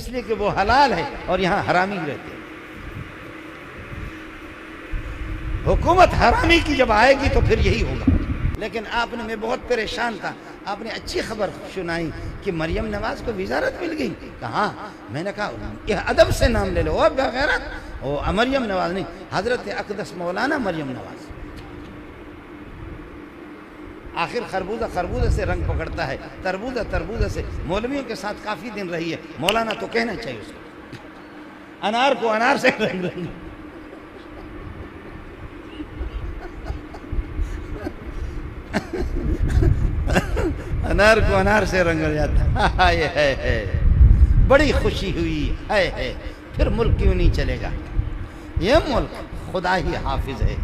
اس لیے کہ وہ حلال ہے اور یہاں حرامی رہتے ہیں۔ حکومت حرامی کی جب آئے گی تو پھر یہی ہوگا۔ لیکن آپ نے، میں بہت پریشان تھا، آپ نے اچھی خبر سنائی کہ مریم نواز کو وزارت مل گئی۔ کہاں؟ میں نے کہا یہ ادب سے نام لے لو، وہ بغیرت، وہ مریم نواز نہیں، حضرت اقدس مولانا مریم نواز۔ آخر خربوزہ خربوزہ سے رنگ پکڑتا ہے، تربوزہ تربوزہ سے۔ مولویوں کے ساتھ کافی دن رہی ہے، مولانا تو کہنا چاہیے اس کو۔ انار کو انار سے رنگ رنگ، انار کو انار سے رنگ جاتا ہے۔ بڑی خوشی ہوئی ہے۔ پھر ملک کیوں نہیں چلے گا؟ یہ ملک خدا ہی حافظ ہے۔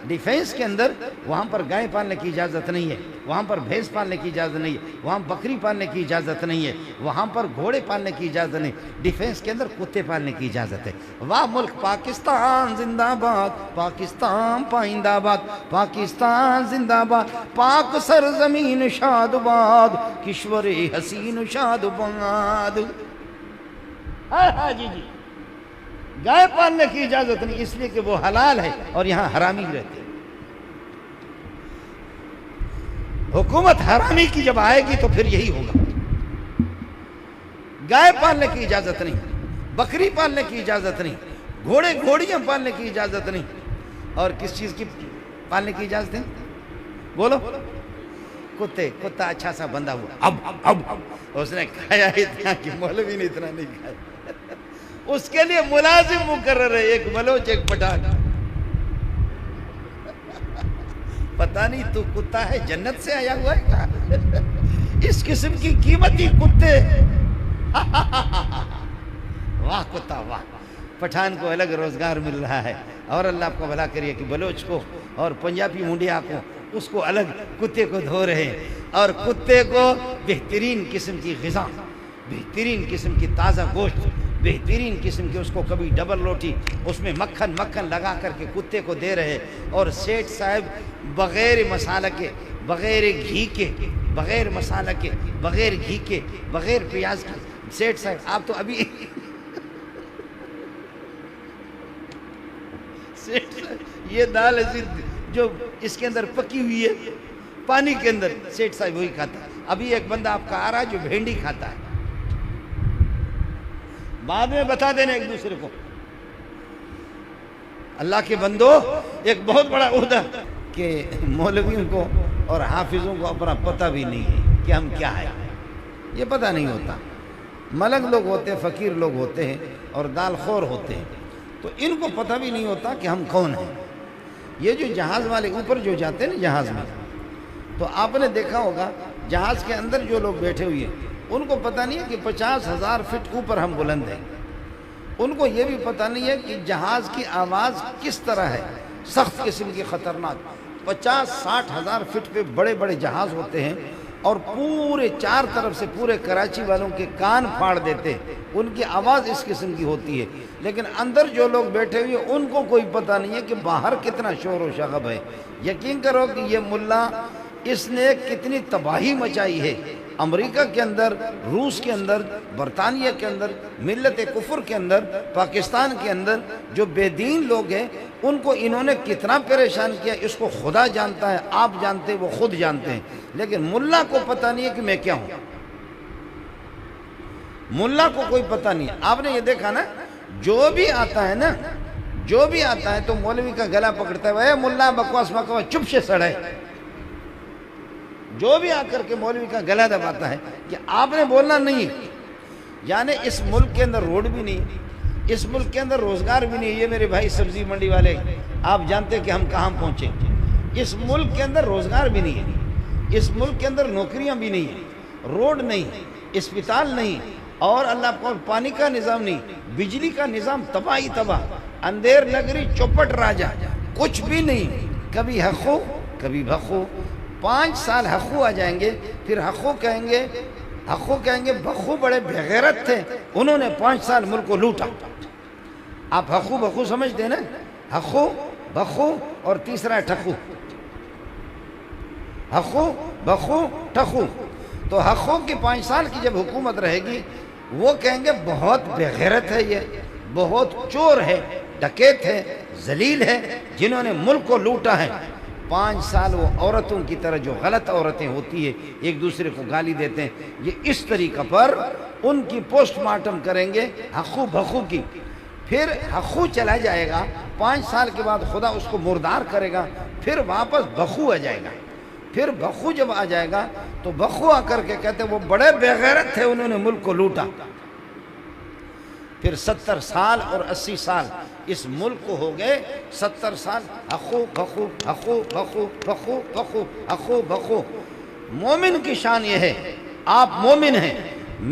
ڈیفینس کے اندر وہاں پر گائے پالنے کی اجازت نہیں ہے، وہاں پر بھینس پالنے کی اجازت نہیں ہے، وہاں بکری پالنے کی اجازت نہیں ہے، وہاں پر گھوڑے پالنے کی اجازت نہیں، ڈیفینس کے اندر کتے پالنے کی اجازت ہے۔ واہ ملک پاکستان زندہ باد، پاکستان پائندہ آباد، پاکستان زندہ باد، پاک سرزمین شاد باد، کشور حسین شاد باد۔ ہاں جی جی، گائے پالنے کی اجازت نہیں، اس لیے کہ وہ حلال ہے اور یہاں حرامی رہتے ہیں۔ حکومت حرامی کی جب آئے گی تو پھر یہی ہوگا۔ گائے پالنے کی اجازت نہیں، بکری پالنے کی اجازت نہیں، گھوڑے گھوڑیاں پالنے کی اجازت نہیں، اور کس چیز کی پالنے کی اجازت ہے؟ بولو۔ کتے، کتا اچھا سا بندہ ہوا، اب اس نے کھایا اتنا کہ مولوی نے اتنا نہیں کھایا۔ اس کے لیے ملازم مقرر ہے، ایک بلوچ ایک پٹھان۔ پتہ نہیں تو کتا ہے جنت سے آیا ہوا ہے کہاں؟ اس قسم کی قیمتی کتے۔ واہ کتا واہ۔ پٹھان کو الگ روزگار مل رہا ہے، اور اللہ آپ کو بھلا کریے کہ بلوچ کو اور پنجابی منڈیا کو، اس کو الگ، کتے کو دھو رہے ہیں، اور کتے کو بہترین قسم کی غذا، بہترین قسم کی تازہ گوشت، بہترین قسم کی، اس کو کبھی ڈبل روٹی، اس میں مکھن لگا کر کے کتے کو دے رہے۔ اور سیٹھ صاحب بغیر مسالہ کے، بغیر گھی کے، بغیر مسالہ کے، بغیر گھی کے، بغیر پیاز کے، سیٹھ صاحب آپ تو ابھی سیٹھ صاحب یہ دال جو اس کے اندر پکی ہوئی ہے پانی کے اندر، سیٹھ صاحب وہی کھاتا ہے۔ ابھی ایک بندہ آپ کا آ رہا ہے جو بھینڈی کھاتا ہے، بعد میں بتا دینا ایک دوسرے کو۔ اللہ کے بندو، ایک بہت بڑا عہدہ کہ مولویوں کو اور حافظوں کو اپنا پتہ بھی نہیں ہے کہ ہم کیا ہے، یہ پتہ نہیں ہوتا۔ ملنگ لوگ ہوتے ہیں، فقیر لوگ ہوتے ہیں، اور دال خور ہوتے ہیں، تو ان کو پتہ بھی نہیں ہوتا کہ ہم کون ہیں۔ یہ جو جہاز والے اوپر جو جاتے ہیں نا جہاز میں، تو آپ نے دیکھا ہوگا جہاز کے اندر جو لوگ بیٹھے ہوئے ہیں، ان کو پتہ نہیں ہے کہ 50,000 فٹ اوپر ہم بلند ہیں۔ ان کو یہ بھی پتہ نہیں ہے کہ جہاز کی آواز کس طرح ہے، سخت قسم کی خطرناک۔ 50-60 ہزار فٹ پہ بڑے بڑے جہاز ہوتے ہیں، اور پورے چار طرف سے پورے کراچی والوں کے کان پھاڑ دیتے، ان کی آواز اس قسم کی ہوتی ہے۔ لیکن اندر جو لوگ بیٹھے ہوئے ان کو کوئی پتہ نہیں ہے کہ باہر کتنا شور و شغب ہے۔ یقین کرو کہ یہ ملا، اس نے کتنی تباہی مچائی ہے امریکہ کے اندر، روس کے اندر، برطانیہ کے اندر، ملت کفر کے اندر، پاکستان کے اندر جو بے دین لوگ ہیں ان کو انہوں نے کتنا پریشان کیا، اس کو خدا جانتا ہے، آپ جانتے ہیں، وہ خود جانتے ہیں۔ لیکن ملا کو پتہ نہیں ہے کہ میں کیا ہوں، ملا کو کوئی پتہ نہیں ہے۔ آپ نے یہ دیکھا نا، جو بھی آتا ہے نا، جو بھی آتا ہے تو مولوی کا گلا پکڑتا ہے، اے ملا بکواس بکواس چپ سے سڑے۔ جو بھی آ کر کے مولوی کا گلا دباتا ہے کہ آپ نے بولنا نہیں ہے۔ یعنی اس ملک کے اندر روڈ بھی نہیں، اس ملک کے اندر روزگار بھی نہیں۔ یہ میرے بھائی سبزی منڈی والے، آپ جانتے کہ ہم کہاں پہنچے۔ اس ملک کے اندر روزگار بھی نہیں ہے، اس ملک کے اندر نوکریاں بھی نہیں ہیں، روڈ نہیں، اسپتال نہیں، اور اللہ کو پانی کا نظام نہیں، بجلی کا نظام تباہی تباہ، اندھیر نگری چوپٹ راجہ، کچھ بھی نہیں۔ کبھی حقو کبھی بخو، 5 سال حقو آ جائیں گے، پھر حقو کہیں گے بخو بڑے بغیرت تھے، انہوں نے 5 سال ملک کو لوٹا۔ آپ حقو بخو سمجھتے ہیں نا، حقو بخو اور تیسرا ٹھخو، حقو بخو ٹھخو۔ تو حقو کی 5 سال کی جب حکومت رہے گی وہ کہیں گے بہت بے غیرت ہے، یہ بہت چور ہے، ڈکیت ہے، ذلیل ہے، جنہوں نے ملک کو لوٹا ہے۔ 5 سال وہ عورتوں کی طرح جو غلط عورتیں ہوتی ہیں ایک دوسرے کو گالی دیتے ہیں، یہ اس طریقہ پر ان کی پوسٹ مارٹم کریں گے حقو بخو کی۔ پھر حقو چلا جائے گا، 5 سال کے بعد خدا اس کو مردار کرے گا، پھر واپس بخو آ جائے گا۔ پھر بخو جب آ جائے گا تو بخو آ کر کے کہتے ہیں وہ بڑے بے غیرت تھے، انہوں نے ملک کو لوٹا۔ پھر 70 سال اور 80 سال اس ملک کو ہو گئے 70 سال حقو بخو حقو بخو بخو بخو حقو بخو۔ مومن کی شان یہ ہے، آپ مومن ہیں،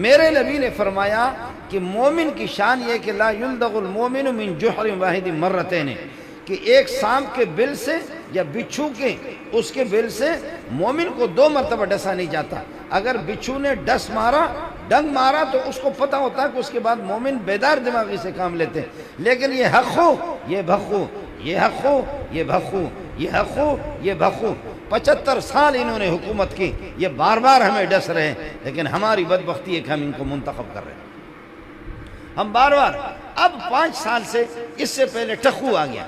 میرے نبی نے فرمایا کہ مومن کی شان یہ کہ لا یلدغ المومن من جحر واحد مرتین، کہ ایک سانپ کے بل سے یا بچھو کے اس کے بل سے مومن کو 2 مرتبہ ڈسا نہیں جاتا۔ اگر بچھو نے ڈنگ مارا تو اس کو پتہ ہوتا ہے کہ اس کے بعد مومن بیدار دماغی سے کام لیتے ہیں، لیکن یہ حقو یہ بخو، یہ حقو یہ بخو، یہ حقو یہ بخو، 75 سال انہوں نے حکومت کی، یہ بار بار ہمیں ڈس رہے ہیں، لیکن ہماری بدبختی ہے کہ ہم ان کو منتخب کر رہے ہیں، ہم بار بار۔ اب 5 سال سے اس سے پہلے ٹخو آ گیا،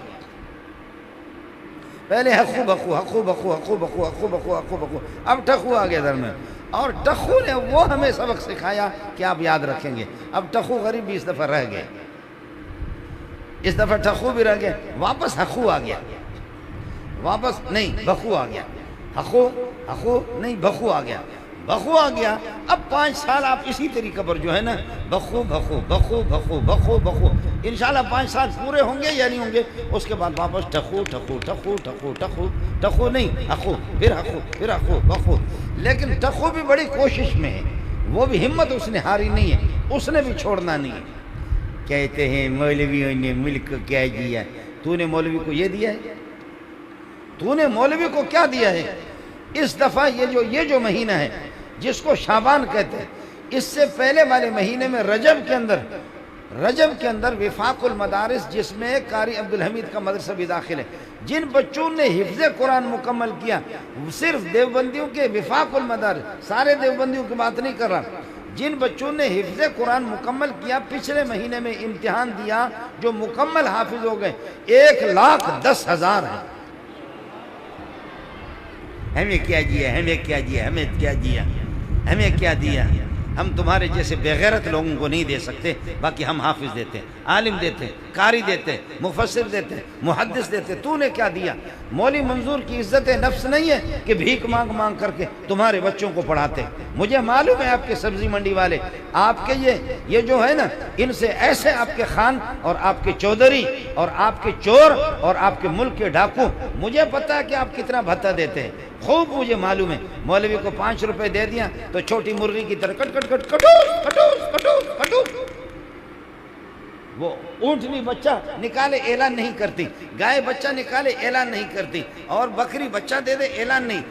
پہلے حقو بخو حقو بخو حقو بخو حقو بخو حقو بخو، اب ٹخو آ گیا درمیان، اور ٹخو نے وہ ہمیں سبق سکھایا کہ آپ یاد رکھیں گے۔ اب ٹخو غریب بھی اس دفعہ رہ گئے، اس دفعہ ٹخو بھی رہ گئے، واپس حقو آ گیا، واپس نہیں بخو آ گیا، حقو نہیں بخو آ گیا، بخو آ گیا۔ اب 5 سال آپ اسی طریقہ پر جو ہے نا بخو بخو بخو بخو بخو بخو، انشاءاللہ 5 سال پورے ہوں گے یا نہیں ہوں گے، اس کے بعد واپس ٹخو ٹخو ٹخو ٹخو ٹخو ٹخو نہیں حقو، پھر حقو پھر حقو بخو۔ لیکن ٹخو بھی بڑی کوشش میں ہے، وہ بھی ہمت اس نے ہاری نہیں ہے، اس نے بھی چھوڑنا نہیں ہے۔ کہتے ہیں مولویوں نے ملک کو کیا دیا، تو نے مولوی کو یہ دیا ہے، تو نے مولوی کو کیا دیا ہے؟ اس دفعہ یہ جو مہینہ ہے جس کو شعبان کہتے ہیں، اس سے پہلے والے مہینے میں رجب کے اندر وفاق المدارس، جس میں قاری عبدالحمید کا مدرسہ بھی داخل ہے، جن بچوں نے حفظ قرآن مکمل کیا، صرف دیوبندیوں کے وفاق المدارس، سارے دیوبندیوں کی بات نہیں کر رہا، جن بچوں نے حفظ قرآن مکمل کیا پچھلے مہینے میں امتحان دیا، جو مکمل حافظ ہو گئے 1,10,000 ہیں۔ ہمیں کیا دیا، ہمیں کیا دیا، ہمیں کیا دیا، ہمیں کیا دیا؟ ہم تمہارے جیسے بے غیرت لوگوں کو نہیں دے سکتے، باقی ہم حافظ دیتے ہیں، عالم دیتے ہیں، قاری دیتے ہیں، مفسر دیتے ہیں، محدث دیتے ہیں، تو نے کیا دیا؟ مولوی منظور کی عزت نفس نہیں ہے کہ بھیک مانگ کر کے تمہارے بچوں کو پڑھاتے۔ مجھے معلوم ہے آپ کے سبزی منڈی والے، آپ کے یہ جو ہے نا، ان سے ایسے آپ کے خان اور آپ کے چودھری اور آپ کے چور اور آپ کے ملک کے ڈاکو، مجھے پتہ ہے کہ آپ کتنا بھتہ دیتے ہیں، خوب مجھے معلوم ہے۔ مولوی کو 5 روپے دے دیا تو چھوٹی مرغی کی طرح کٹ کٹ کٹ کٹوس کٹوس کٹوس کٹوس، وہ اونٹنی بچہ نکالے اعلان نہیں کرتی، گائے بچہ نکالے اعلان نہیں کرتی، اور بکری بچہ دے دے اعلان نہیں،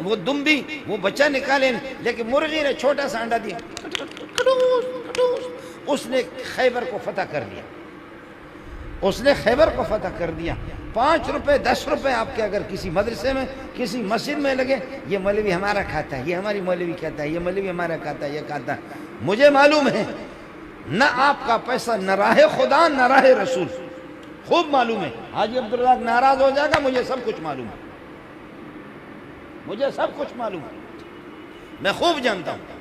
وہ دمبی وہ بچہ نکالے، لیکن مرغی نے چھوٹا سا انڈا دیا کٹوس کٹوس، اس نے خیبر کو فتح کر دیا، اس نے خیبر کو فتح کر دیا۔ 5 روپے 10 روپے آپ کے اگر کسی مدرسے میں کسی مسجد میں لگے، یہ مولوی ہمارا کھاتا ہے، یہ ہماری مولوی کہتا ہے، یہ مولوی ہمارا کھاتا ہے، یہ کھاتا ہے، مجھے معلوم ہے نہ آپ کا پیسہ نہ راہ خدا نہ راہ رسول، خوب معلوم ہے۔ حاجی عبدالرزاق ناراض ہو جائے گا، مجھے سب کچھ معلوم ہے، مجھے سب کچھ معلوم ہے، میں خوب جانتا ہوں۔